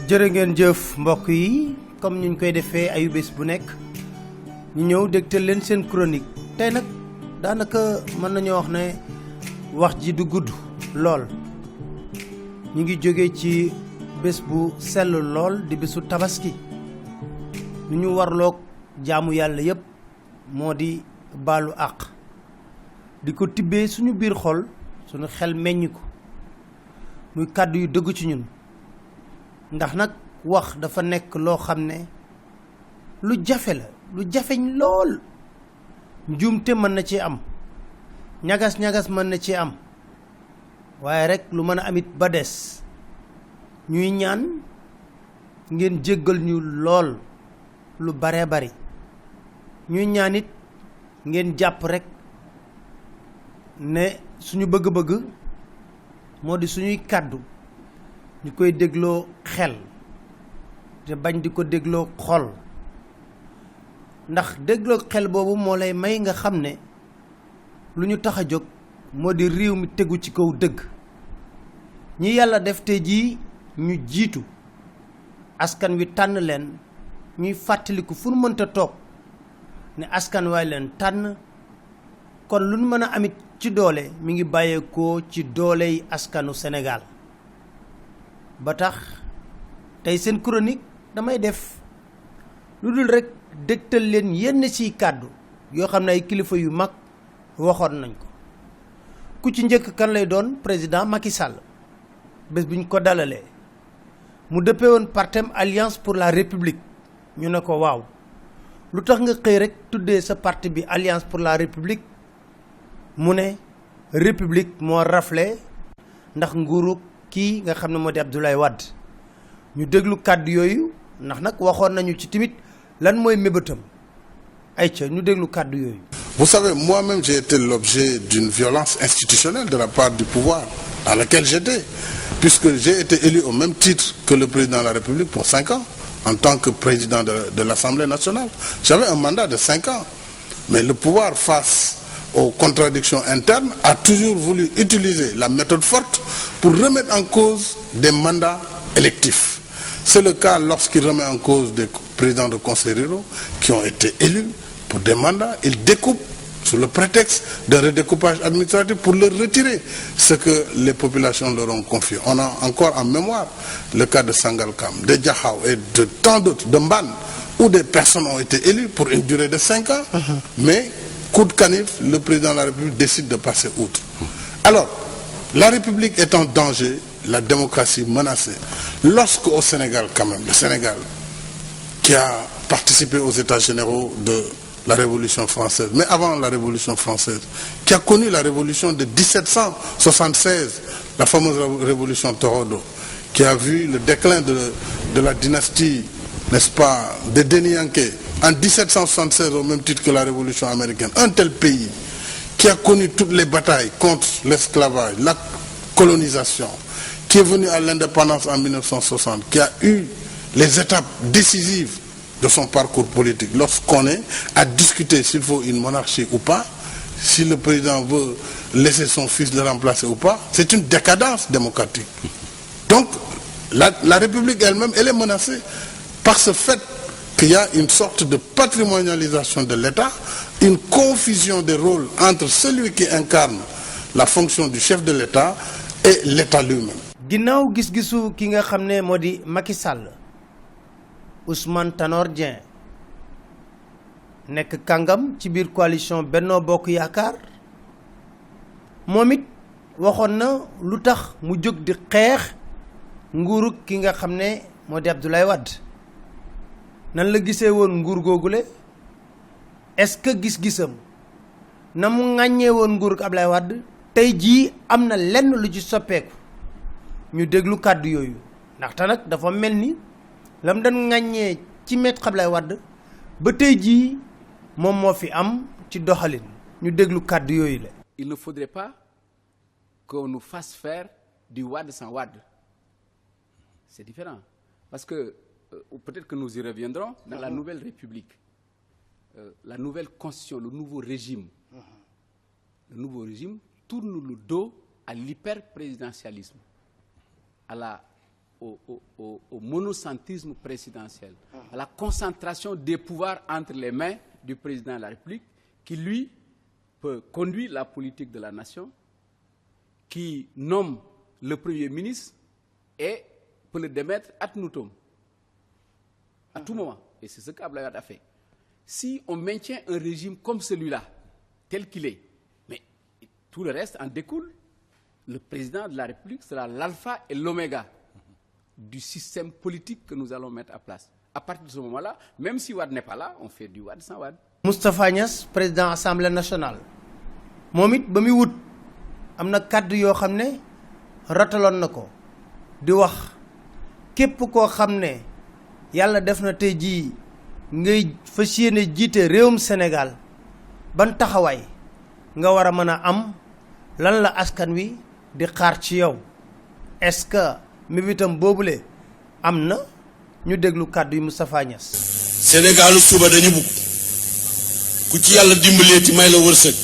jërë ngeen jëf mbokk yi comme ñu koy defee ayu bés bu nekk ñu ñëw dégtal leen seen chronique tey nag daanaka mën nañoo wax ne wax ji du gudd lool ñu ngi jóge ci bés bu sell lool di bésu tabaski nu ñu warloog jaamu yàlla yépp moo di baalu àq di ko tibbee suñu biir xol suñu xel meññ ko muy kàddu yu dëgg ci ñun ndax nag wax dafa nekk loo xam ne lu jafe la lu jafeñ lool njuumte mën na ci am ñagas-ñagas mën na ci am waaye rek lu mën a amit ba des ñuy ñaan ngeen jéggal ñu lool lu bare bari ñuy ñaan it ngeen jàpp rek ne suñu bëgg-bëgg moo di suñuy kàddu ñu koy dégloo xel te bañ di ko dégloo xol ndax dégloo xel boobu moo lay may nga xam ne lu ñu tax a jóg moo di réew mi tegu ci kaw dëgg ñi yàlla def te jii ñu jiitu askan wi tànn leen ñuy fàttaliku fu nu mënta toog ne askan waay leen tànn kon lu nu mën a amit ci doole mi ngi bàyyeekoo ci dooley askanu Sénégal ba tax tey seen chronique damay def lu dul rek dégtal leen yenn ciy kàddu yoo xam ne ay kilifa yu mag waxoon nañ ko ku ci njëkk kan lay doon président Macky Sall bés bu ñu ko dalalee mu dëppee woon partem Alliance pour la République ñu ne ko waaw lu tax nga xëy rek tuddee sa parti bi Alliance pour la République mu ne république moo rafle ndax nguuru kii nga xam ne moo di Abdoulaye Wade ñu déglu kàddu yooyu ndax nag waxoon nañu ci timit lan mooy mébétam ayca ñu déglu kàddu yooyu. Vous savez, moi-même j'ai été l'objet d'une violence institutionnelle de la part du pouvoir dans lequel j'étais, puisque j'ai été élu au même titre que le président de la République pour 5 ans en tant que président de l'Assemblée nationale. J'avais un mandat de 5 ans, mais le pouvoir face aux contradictions internes a toujours voulu utiliser la méthode forte pour remettre en cause des mandats électifs. C'est le cas lorsqu'il remet en cause des présidents de conseils ruraux qui ont été élus pour des mandats. Il découpe sous le prétexte d'un redécoupage administratif pour leur retirer ce que les populations leur ont confié. On a encore en mémoire le cas de Sangalkam, de Diakhao et de tant d'autres, de Mbane, où des personnes ont été élues pour une durée de 5 ans, mais coup de canif, le président de la République décide de passer outre. Alors, la République est en danger, la démocratie menacée. Lorsque au Sénégal, quand même, le Sénégal, qui a participé aux États généraux de la Révolution française, mais avant la Révolution française, qui a connu la Révolution de 1776, la fameuse Révolution Torodo, qui a vu le déclin de la dynastie, n'est-ce pas, des Deniyanké, en 1776, au même titre que la Révolution américaine. Un tel pays qui a connu toutes les batailles contre l'esclavage, la colonisation, qui est venu à l'indépendance en 1960, qui a eu les étapes décisives de son parcours politique, lorsqu'on est à discuter s'il faut une monarchie ou pas, si le président veut laisser son fils le remplacer ou pas, c'est une décadence démocratique. Donc, la République elle-même, elle est menacée par ce fait qu'il y a une sorte de patrimonialisation de l'État, une confusion des rôles entre celui qui incarne la fonction du chef de l'État et l'État lui-même. ginnaaw gis-gisu ki nga xam ne moo di Macky Sall Ousmane Tanor Dieng nekk kàngam ci biir coalition Benno Bokk Yaakaar moom it waxoon na lu tax mu jóg di xeex nguuru ki nga xam ne moo di Abdoulaye Wade nan la gisee woon nguur googule est-ce que gis-gisam na mu ŋàññee woon nguurug Abdoulaye Wade tey jii am na lenn lu ci soppeeku ñu déglu kàddu yooyu ndaxte nag dafa mel ni lam daan ŋàññee ci Maître Abdoulaye Wade ba tey jii moom moo fi am ci doxalin ñu déglu kàddu yooyu la. Il ne faudrait pas qu'on nous fasse faire du Wade sans Wade. C'est différent parce que peut-être que nous y reviendrons dans la nouvelle République, la nouvelle constitution, le nouveau régime. Le nouveau régime tourne le dos à l'hyper-présidentialisme, à la au monocentrisme présidentiel, à la concentration des pouvoirs entre les mains du président de la République, qui lui peut conduire la politique de la nation, qui nomme le Premier ministre et peut le démettre ad nutum, à tout moment. Et c'est ce qu'Abdoulaye Wade a fait. Si on maintient un régime comme celui-là, tel qu'il est, mais tout le reste en découle. Le président de la République sera l'alpha et l'oméga du système politique que nous allons mettre en place. À partir de ce moment-là, même si Wade n'est pas là, on fait du Wade sans Wade. Moustapha Niasse président assemblée nationale moom it ba muy wut am na kàddu yoo xam ne rataloon na ko di wax képp koo xam ne yàlla def na tey jii ngay fas yéene jiite réewum Sénégal ban taxawaay nga war a mën a am lan la askan wi di xaar ci yow est-ce que mibitam boobule am na ñu déglu kàddu yi Moustapha Niasse. Sénégalu suba dañu bugg ku ci yàlla dimbaleeti may la wërsëg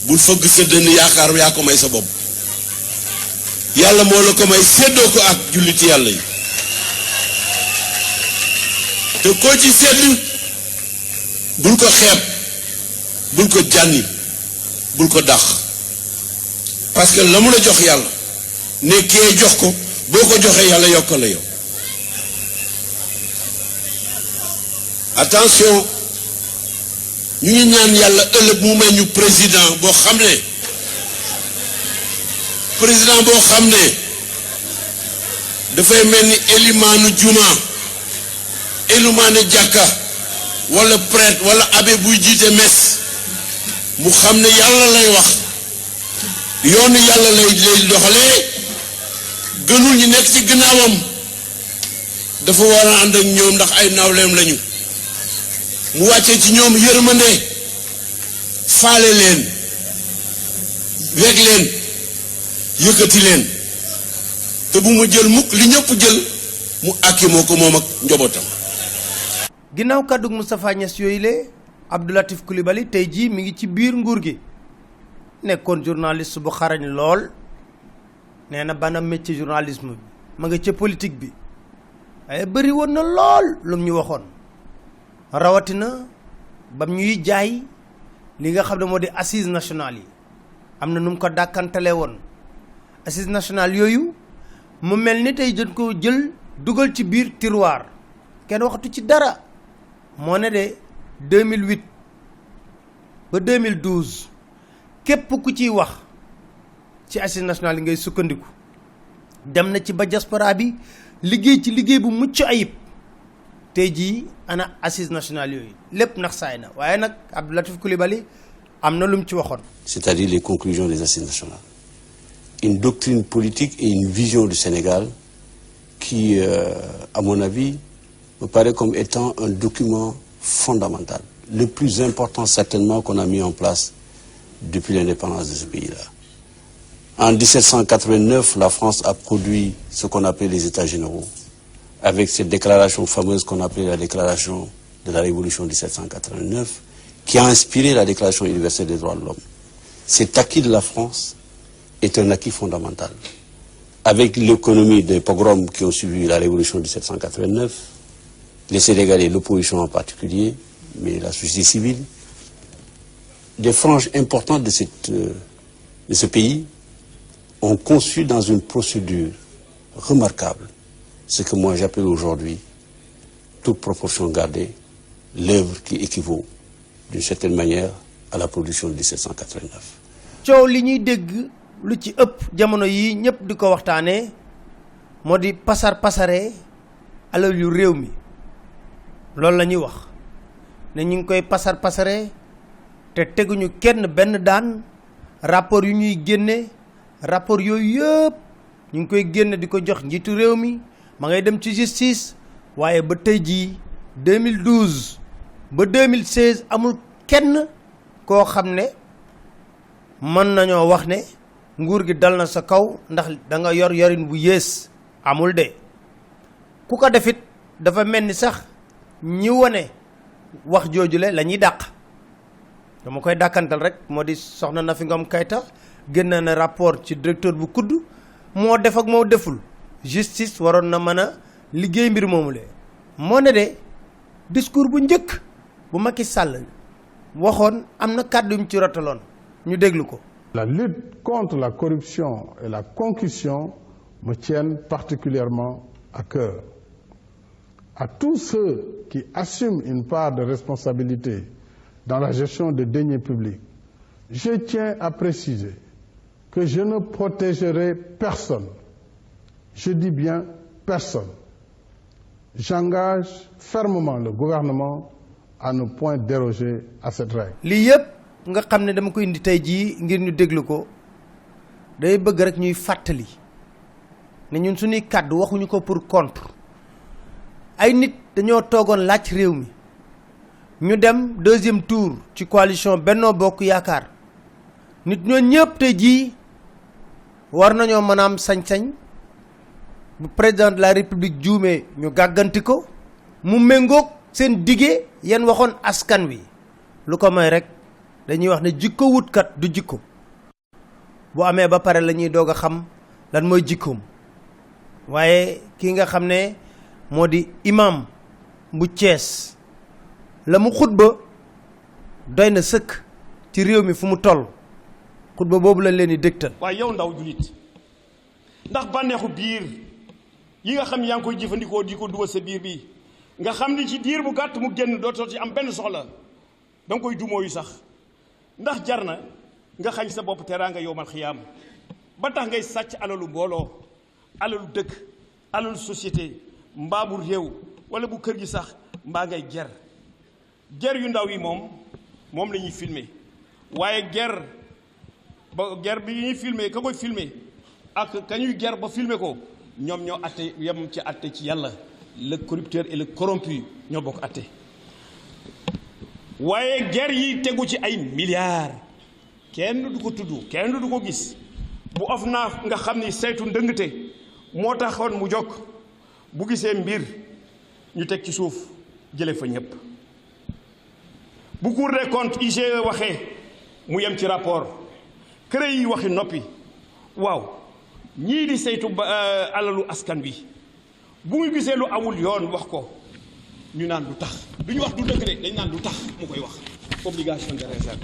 bul fëgg sa dënn yaakaar yaa ko may sa bopp yàlla moo la ko may séddoo ko ak julliti yàlla yi te koo ci sedd bul ko xeeb bul ko jànni bul ko dàq parce que la mu la jox yàlla ne kee jox ko boo ko joxee yàlla yokkal la yow attention ñu ngi ñaan yàlla ëllëg mu may ñu président boo xam ne dafay mel ni élimaanu juma élimaanu jàkka wala prêtre wala abbé buy jiite messe mu xam ne yàlla lay wax yoonu yàlla lay doxalee gënul ñi nekk ci gannaawam dafa war a ànd ak ñoom ndax ay nawleem lañu mu wàccee ci ñoom yërmande faale leen weg leen yëkkati leen te bu mu jël mukk li ñëpp jël mu àkki moo ko moom ak njobootam. ginnaaw kàddu Moustapha Niasse yooyu le Abdou Latif Coulibaly tey jii mi ngi ci biir nguur gi nekkoon journaliste bu xarañ lool nee na bana métier journalisme bi ma nga ca politique bi waaye bëri woon na lool lu mu ñu waxoon rawatina bam ñuy jaay li nga xam ne moo di assises nationales yi am na nu mu ko dàkkantale woon assises nationales yooyu mu mel ni tey jot ko jël dugal ci biir tiroir kenn waxatu ci dara moo ne de 2008 ba 2012 képp ku ciy wax ci assises nationales yi ngay sukkandiku dem na ci ba diaspora bi liggéey ci liggéey bu mucc ayib tey jii ana assises nationales yooyu lépp nax saay na waaye nag Abdou Latif Coulibaly am na lu mu ci waxoon. C'est-à-dire les conclusions des assises nationales. Une doctrine politique et une vision du Sénégal qui, à mon avis, me paraît comme étant un document fondamental, le plus important certainement qu'on a mis en place depuis l'indépendance de ce pays-là. En 1789, la France a produit ce qu'on appelait les États généraux, avec cette déclaration fameuse qu'on appelait la déclaration de la Révolution 1789, qui a inspiré la Déclaration universelle des droits de l'homme. Cet acquis de la France est un acquis fondamental. Avec l'économie des pogroms qui ont suivi la Révolution 1789, les Sénégalais, l'opposition en particulier, mais la société civile, des franges importantes de ce pays ont conçu dans une procédure remarquable ce que moi j'appelle aujourd'hui, toute proportion gardée, l'œuvre qui équivaut d'une certaine manière à la production de 1789. coow li ñuy dégg lu ci ëpp jamono yi ñëpp di ko waxtaanee moo di pasaree alal yu réew mi loolu la ñuy wax ne ñu ngi koy pasaree te teguñu kenn benn daan rapport yu ñuy génne rapport yooyu yëpp ñu ngi koy génne di ko jox njiitu réew mi ma ngay dem ci justice waaye ba tey jii 2012 ba 2016 amul kenn koo xam ne mën nañoo wax ne nguur gi dal na sa kaw ndax da nga yor yorin bu yées amul de ku ko defit dafa mel ni sax ñi wone wax joojule la ñuy dàq dama koy dàkkantal rek moo di soxna Nafi Ngom Keïta génn na rapport ci directeur bu kudd moo def ak moo deful justice waroon na mën a liggéey mbir moomu le moo ne de discours bu njëkk bu Macky Sall waxoon am na kàddu yu mu ci rotaloon ñu déglu ko. La lutte contre la corruption et la concussion me tiennent particulièrement à cœur. À tous ceux qui assument une part de responsabilité dans la gestion des deniers publics, je tiens à préciser que je ne protégerai personne. Je dis bien personne. J'engage fermement le gouvernement à ne point déroger à cette règle. lii yëpp nga xam ne dama ko indi tey jii ngir ñu déglu ko day bëgg rek ñuy fàttali ne ñun suñuy kàddu waxuñu ko pour contre ay nit dañoo toogoon laaj réew mi ñu dem deuxième tour ci coalition Benno Bokk Yaakaar nit ñoo ñëpp tey jii war nañoo mën a am sañ-sañ bu président de la république juumee ñu gàgganti ko mu méngoog seen dige yan waxoon askan wi lu ko may rek dañuy wax ne jikko wutkat du jikko bu amee ba pare la ñuy doog a xam lan mooy jikkoom waaye kii nga xam ne moo di imam bu Thiès la mu xutba doy na sëkk ci réew mi fu mu toll xutba boobu lañ leen di dégtal. waaye yow ndaw julit ndax bànneexu biir yi nga xam yaa ngi koy jëfandikoo di ko dugal sa biir bi nga xam ni ci diir bu gàtt mu génn dootoo ci am benn soxla da nga koy dumoo yu sax ndax jar na nga xañ sa bopp teraanga yowmal xiyaam ba tax ngay sàcc alalu mbooloo alalu dëkk alalu société mbaa bu réew wala bu kër gi sax mbaa ngay ger yu ndaw yi moom la ñuy filmer waaye ger bi ñuy filmer ka koy filmer ak ka ñuy ger ba filmer ko ñoom ñoo atte yem ci atte ci yàlla le corrupteur et le corrompu ñoo bokk atte waaye ger yi tegu ci ay milliards kenn du ko tudd kenn du ko gis bu of naa nga xam ni saytu ndëngte moo taxoon mu jokk bu gisee mbir ñu teg ci suuf jële fa ñépp bu Cour des comptes IGE waxee mu yem ci rapport CREI yi waxi noppi waaw ñii di saytu alalu askan wi bu ñu gisee lu amul yoon wax ko ñu naan lu tax du ñu wax du dëgg de dañ naan lu tax mu koy wax obligation de réserve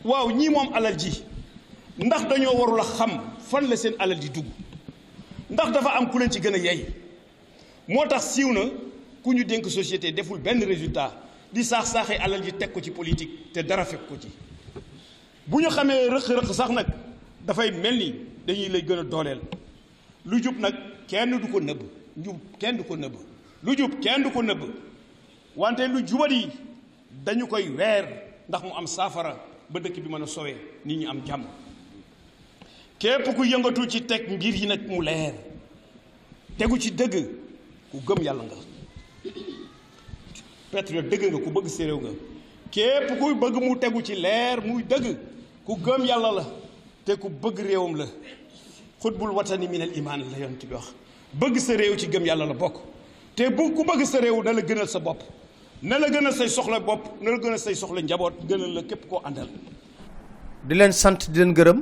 waaw ñii moom alal ji ndax dañoo warul a xam fan la seen alal di dugg ndax dafa am ku leen ci gën a yey moo tax siiw na ku ñu dénk société deful benn résultat di saax-saaxee alal ji teg ko ci politique te dara fekk ko ci bu ñu xamee rëq-rëq sax nag dafay mel ni dañuy lay gën a dooleel lu jub nag kenn du ko nëbb njub kenn du ko nëbb lu jub kenn du ko nëbb wante lu jubat yi dañu koy weer ndax mu am saafara ba dëkk bi mën a sowee nit ñi am jàmm képp ku yëngatu ci teg mbir yi nag mu leer tegu ci dëgg ku gëm yàlla nga patriote dëgg nga ku bëgg sa réew nga képp kuy bëgg mu tegu ci leer muy dëgg ku gëm yàlla la te ku bëgg réewam la xutbul watani minal iman la yonent bi wax bëgg sa réew ci gëm yàlla la bokk te bu ku bëgg sa réew na la gënal sa bopp na la gënal say soxla bopp na la gënal say soxla njaboot gënal la képp koo àndal. di leen sant di leen gërëm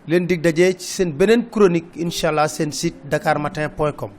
leen dig daje ci seen beneen chronique incha allah seen site dakarmatin.com